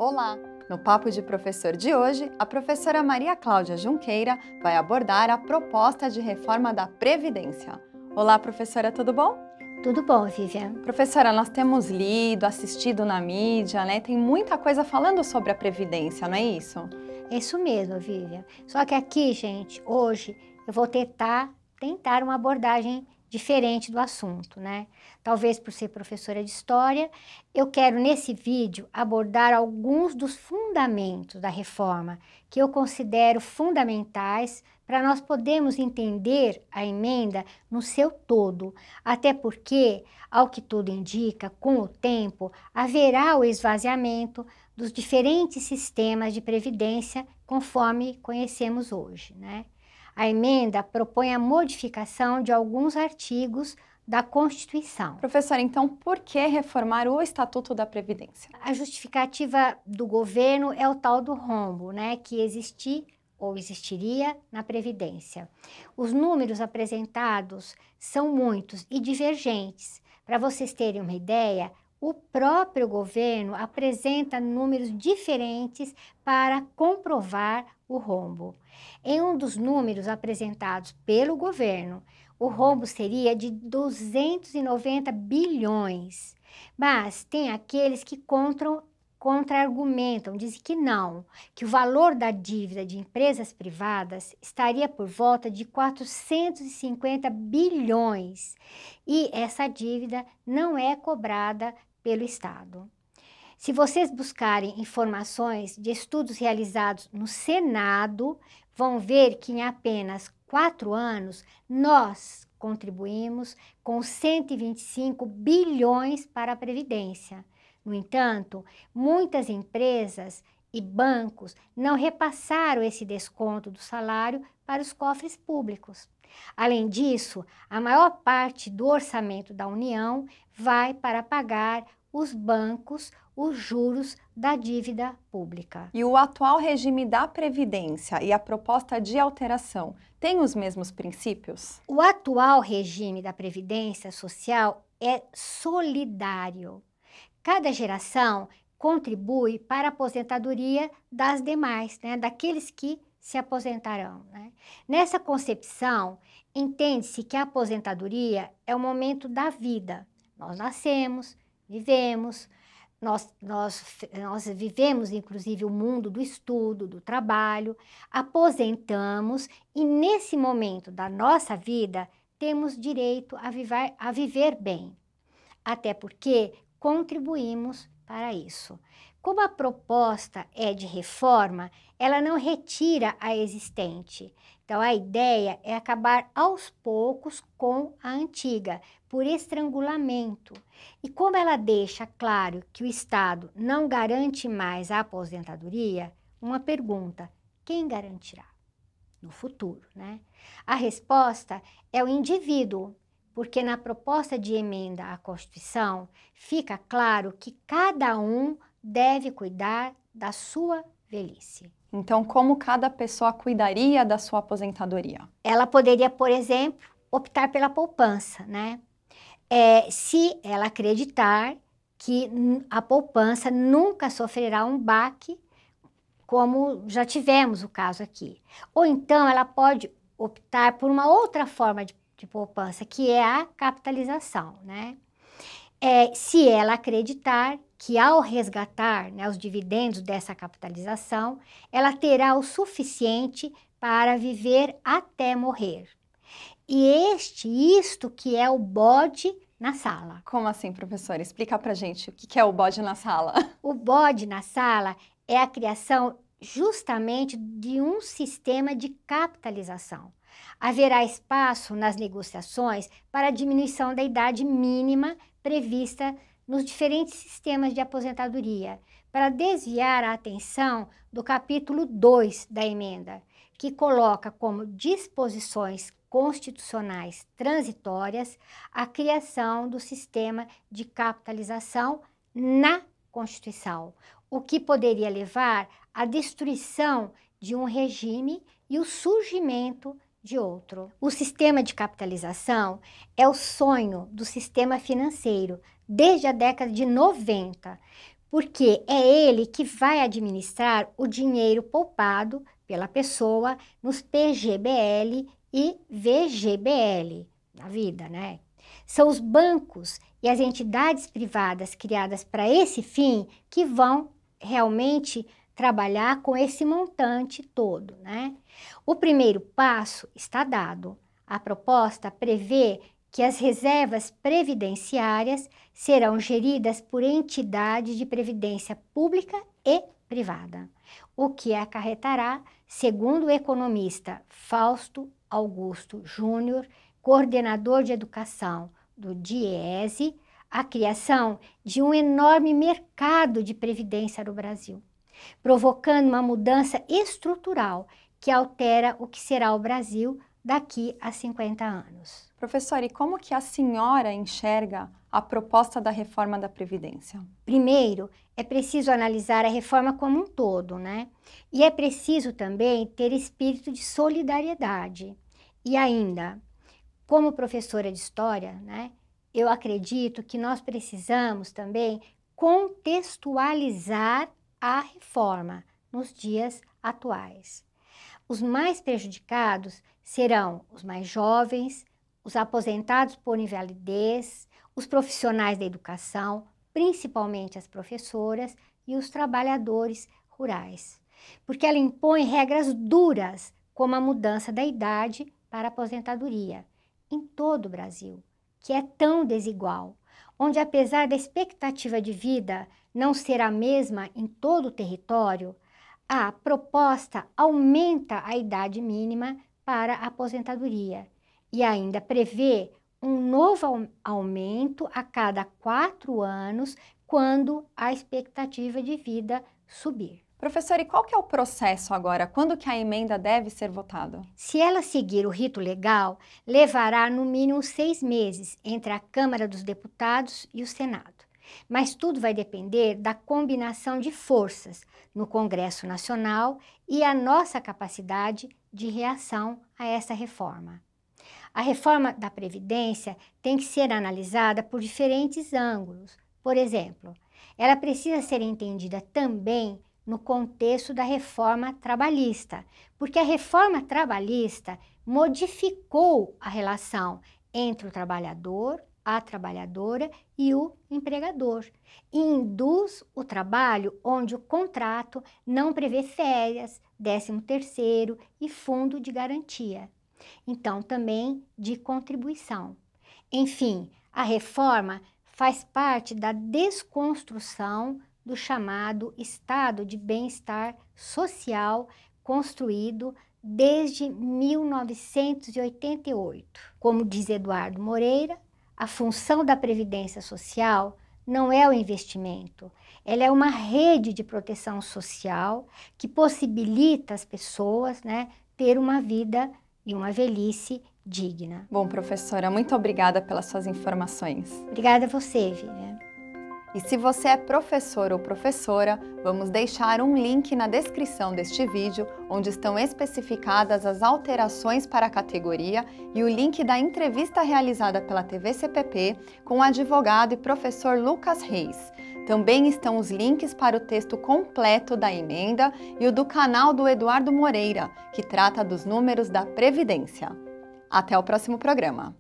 Olá! No Papo de Professor de hoje, a professora Maria Cláudia Junqueira vai abordar a proposta de reforma da Previdência. Olá, professora, tudo bom? Tudo bom, Vivian. Professora, nós temos lido, assistido na mídia, né? Tem muita coisa falando sobre a Previdência, não é isso? É isso mesmo, Vivian. Só que aqui, gente, hoje eu vou tentar uma abordagem diferente do assunto, né? Talvez por ser professora de história, eu quero nesse vídeo abordar alguns dos fundamentos da reforma que eu considero fundamentais para nós podermos entender a emenda no seu todo, até porque, ao que tudo indica, com o tempo haverá o esvaziamento dos diferentes sistemas de previdência conforme conhecemos hoje, né? A emenda propõe a modificação de alguns artigos da Constituição. Professora, então por que reformar o Estatuto da Previdência? A justificativa do governo é o tal do rombo, né, que existiria na Previdência. Os números apresentados são muitos e divergentes. Para vocês terem uma ideia, o próprio governo apresenta números diferentes para comprovar o rombo. Em um dos números apresentados pelo governo, o rombo seria de 290 bilhões. Mas tem aqueles que contra-argumentam, dizem que não, que o valor da dívida de empresas privadas estaria por volta de 450 bilhões e essa dívida não é cobrada pelo Estado. Se vocês buscarem informações de estudos realizados no Senado, vão ver que em apenas 4 anos nós contribuímos com 125 bilhões para a Previdência. No entanto, muitas empresas e bancos não repassaram esse desconto do salário para os cofres públicos. Além disso, a maior parte do orçamento da União vai para pagar os bancos os juros da dívida pública. E o atual regime da Previdência e a proposta de alteração têm os mesmos princípios? O atual regime da Previdência Social é solidário. Cada geração contribui para a aposentadoria das demais, né, daqueles que se aposentarão, né? Nessa concepção, entende-se que a aposentadoria é o momento da vida. Nós nascemos, vivemos, nós vivemos, inclusive, o mundo do estudo, do trabalho, aposentamos e, nesse momento da nossa vida, temos direito a viver bem. Até porque contribuímos para isso. Como a proposta é de reforma, ela não retira a existente. Então, a ideia é acabar aos poucos com a antiga, por estrangulamento. E como ela deixa claro que o Estado não garante mais a aposentadoria, uma pergunta: quem garantirá? No futuro, né? A resposta é o indivíduo, porque na proposta de emenda à Constituição fica claro que cada um deve cuidar da sua velhice. Então, como cada pessoa cuidaria da sua aposentadoria? Ela poderia, por exemplo, optar pela poupança, né? Se ela acreditar que a poupança nunca sofrerá um baque, como já tivemos o caso aqui. Ou então ela pode optar por uma outra forma de poupança, que é a capitalização, né? Se ela acreditar que ao resgatar, né, os dividendos dessa capitalização, ela terá o suficiente para viver até morrer. E isto que é o bode na sala. Como assim, professora? Explica pra gente o que é o bode na sala. O bode na sala é a criação justamente de um sistema de capitalização. Haverá espaço nas negociações para a diminuição da idade mínima prevista nos diferentes sistemas de aposentadoria, para desviar a atenção do capítulo 2 da emenda, que coloca como disposições constitucionais transitórias a criação do sistema de capitalização na Constituição, o que poderia levar à destruição de um regime e o surgimento de outro. O sistema de capitalização é o sonho do sistema financeiro desde a década de 90, porque é ele que vai administrar o dinheiro poupado pela pessoa nos PGBL e VGBL na vida, né? São os bancos e as entidades privadas criadas para esse fim que vão realmente trabalhar com esse montante todo, né? O primeiro passo está dado. A proposta prevê que as reservas previdenciárias serão geridas por entidades de previdência pública e privada, o que acarretará, segundo o economista Fausto Augusto Júnior, coordenador de educação do DIEESE, a criação de um enorme mercado de previdência no Brasil, provocando uma mudança estrutural que altera o que será o Brasil daqui a 50 anos. Professora, e como que a senhora enxerga a proposta da reforma da Previdência? Primeiro, é preciso analisar a reforma como um todo, né? E é preciso também ter espírito de solidariedade. E ainda, como professora de História, né? Eu acredito que nós precisamos também contextualizar a reforma nos dias atuais. Os mais prejudicados serão os mais jovens, os aposentados por invalidez, os profissionais da educação, principalmente as professoras e os trabalhadores rurais, porque ela impõe regras duras, como a mudança da idade para a aposentadoria, em todo o Brasil, que é tão desigual, onde apesar da expectativa de vida não ser a mesma em todo o território, a proposta aumenta a idade mínima para a aposentadoria e ainda prevê um novo aumento a cada 4 anos quando a expectativa de vida subir. Professora, e qual que é o processo agora? Quando que a emenda deve ser votada? Se ela seguir o rito legal, levará no mínimo 6 meses entre a Câmara dos Deputados e o Senado. Mas tudo vai depender da combinação de forças no Congresso Nacional e a nossa capacidade de reação a essa reforma. A reforma da Previdência tem que ser analisada por diferentes ângulos. Por exemplo, ela precisa ser entendida também no contexto da reforma trabalhista, porque a reforma trabalhista modificou a relação entre o trabalhador, a trabalhadora e o empregador, e induz o trabalho onde o contrato não prevê férias, 13º e fundo de garantia. Então, também de contribuição. Enfim, a reforma faz parte da desconstrução do chamado estado de bem-estar social construído desde 1988. Como diz Eduardo Moreira, a função da Previdência Social não é o investimento, ela é uma rede de proteção social que possibilita às pessoas, né, ter uma vida e uma velhice digna. Bom, professora, muito obrigada pelas suas informações. Obrigada a você, Vivian. E se você é professor ou professora, vamos deixar um link na descrição deste vídeo, onde estão especificadas as alterações para a categoria e o link da entrevista realizada pela TV CPP com o advogado e professor Lucas Reis. Também estão os links para o texto completo da emenda e o do canal do Eduardo Moreira, que trata dos números da Previdência. Até o próximo programa!